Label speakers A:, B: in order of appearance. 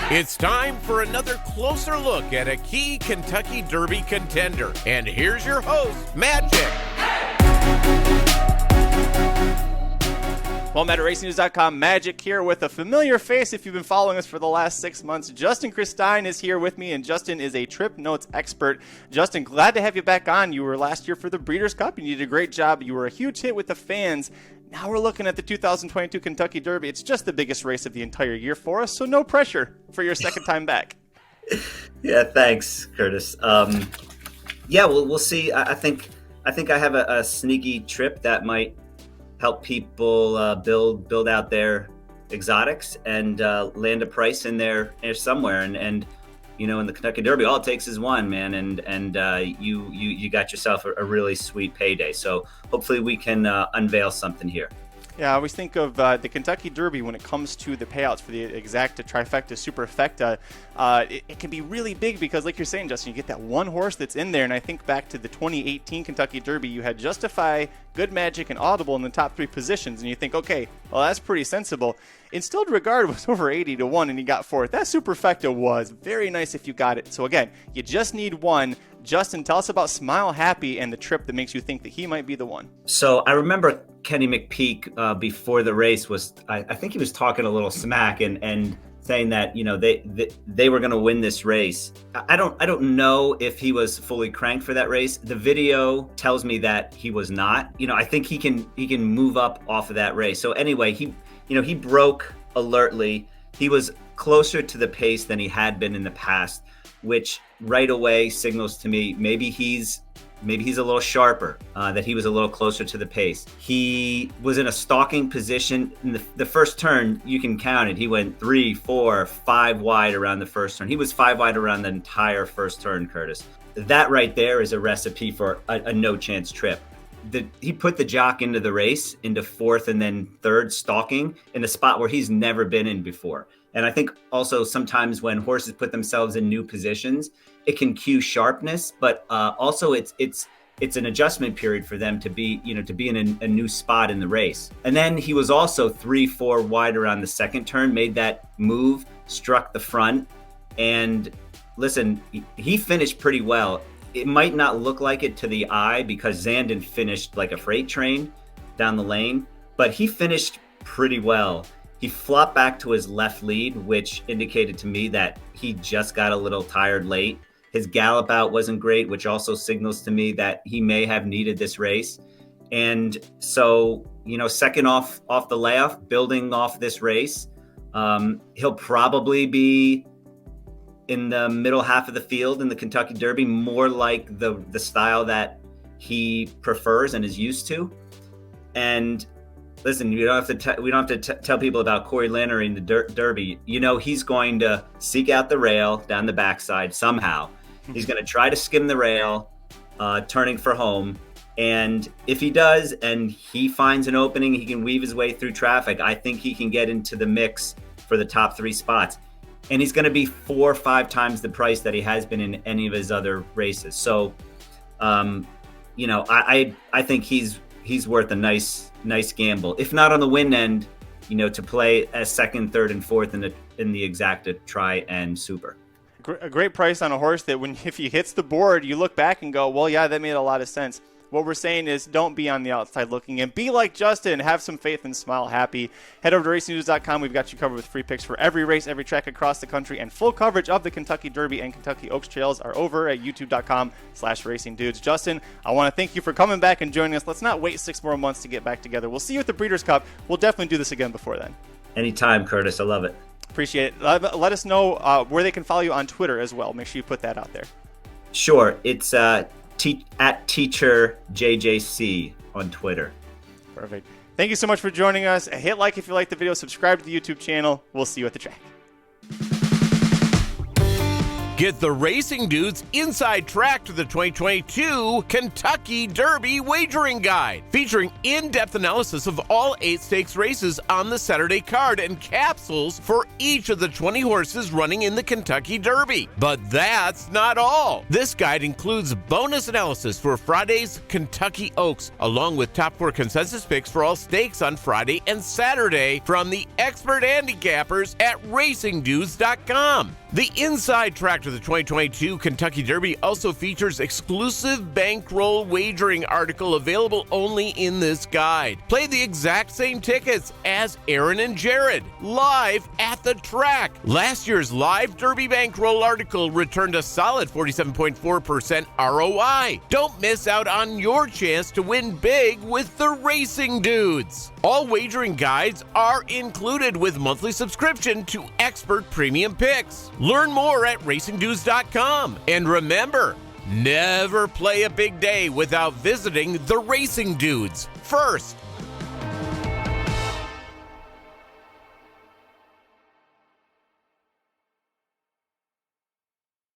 A: It's time for another closer look at a key Kentucky Derby contender. And here's your host, Magic.
B: Well, Matt at RacingNews.com, Magic here with a familiar face if you've been following us for the last 6 months. Justin Christine is here with me, and Justin is a trip notes expert. Justin, glad to have you back on. You were last year for the Breeders' Cup, and you did a great job. You were a huge hit with the fans. Now we're looking at the 2022 Kentucky Derby. It's just the biggest race of the entire year for us, so no pressure for your second time back.
C: Yeah, thanks, Curtis. We'll see. I think I have a sneaky trip that might help people build out their exotics and land a price in there somewhere. And you know, in the Kentucky Derby, all it takes is one, man, and you got yourself a really sweet payday. So hopefully we can unveil something here.
B: Yeah, I always think of the Kentucky Derby when it comes to the payouts for the exacta, trifecta, superfecta. It can be really big because, like you're saying, Justin, you get that one horse that's in there. And I think back to the 2018 Kentucky Derby, you had Justify, Good Magic, and Audible in the top three positions. And you think, okay, well, that's pretty sensible. Instilled Regard was over 80-1, and he got fourth. That superfecta was very nice if you got it. So again, you just need one. Justin, tell us about Smile Happy and the trip that makes you think that he might be the one.
C: So I remember Kenny McPeak before the race I think he was talking a little smack and saying that, you know, they were going to win this race. I don't know if he was fully cranked for that race. The video tells me that he was not. You know, I think he can move up off of that race. So anyway, he broke alertly. He was closer to the pace than he had been in the past, which right away signals to me maybe he's a little sharper, that he was a little closer to the pace. He was in a stalking position in the first turn. You can count it. He went 3, 4, 5 wide around the first turn. He was 5 wide around the entire first turn, Curtis. That right there is a recipe for a no-chance trip. He put the jock into the race, into fourth and then third, stalking in a spot where he's never been in before. And I think also sometimes when horses put themselves in new positions, it can cue sharpness, but also it's an adjustment period for them to be in a new spot in the race. And then he was also 3, 4 wide around the second turn, made that move, struck the front, and listen, he finished pretty well. It might not look like it to the eye because Zandon finished like a freight train down the lane, but he finished pretty well. He flopped back to his left lead, which indicated to me that he just got a little tired late. His gallop out wasn't great, which also signals to me that he may have needed this race. And so, you know, second off the layoff, building off this race, he'll probably be in the middle half of the field in the Kentucky Derby, more like the style that he prefers and is used to. And listen, we don't have to tell people about Corey Lannery in the Derby. You know, he's going to seek out the rail down the backside somehow. He's going to try to skim the rail, turning for home. And if he does, and he finds an opening, he can weave his way through traffic. I think he can get into the mix for the top 3 spots. And he's going to be 4 or 5 times the price that he has been in any of his other races. So, you know, I think he's worth a nice gamble. If not on the win end, you know, to play as second, third, and fourth in the exacta, try, and super.
B: A great price on a horse that if he hits the board, you look back and go, well, yeah, that made a lot of sense. What we're saying is don't be on the outside looking and be like Justin. Have some faith and Smile Happy. Head over to RacingNews.com. We've got you covered with free picks for every race, every track across the country, and full coverage of the Kentucky Derby and Kentucky Oaks Trails are over at youtube.com/racingdudes. Justin, I want to thank you for coming back and joining us. Let's not wait 6 more months to get back together. We'll see you at the Breeders' Cup. We'll definitely do this again before then.
C: Anytime, Curtis. I love it.
B: Appreciate it. Let us know where they can follow you on Twitter as well. Make sure you put that out there.
C: Sure. It's at Teacher JJC on Twitter.
B: Perfect. Thank you so much for joining us. Hit like if you like the video. Subscribe to the YouTube channel. We'll see you at the track.
A: Get the Racing Dudes inside track to the 2022 Kentucky Derby Wagering Guide, featuring in-depth analysis of all 8 stakes races on the Saturday card and capsules for each of the 20 horses running in the Kentucky Derby. But that's not all. This guide includes bonus analysis for Friday's Kentucky Oaks, along with top 4 consensus picks for all stakes on Friday and Saturday from the expert handicappers at racingdudes.com. The inside track to the 2022 Kentucky Derby also features exclusive bankroll wagering article available only in this guide. Play the exact same tickets as Aaron and Jared live at the track. Last year's live Derby bankroll article returned a solid 47.4% ROI. Don't miss out on your chance to win big with the Racing Dudes. All wagering guides are included with monthly subscription to expert premium picks. Learn more at racingdudes.com. And remember, never play a big day without visiting the Racing Dudes. First,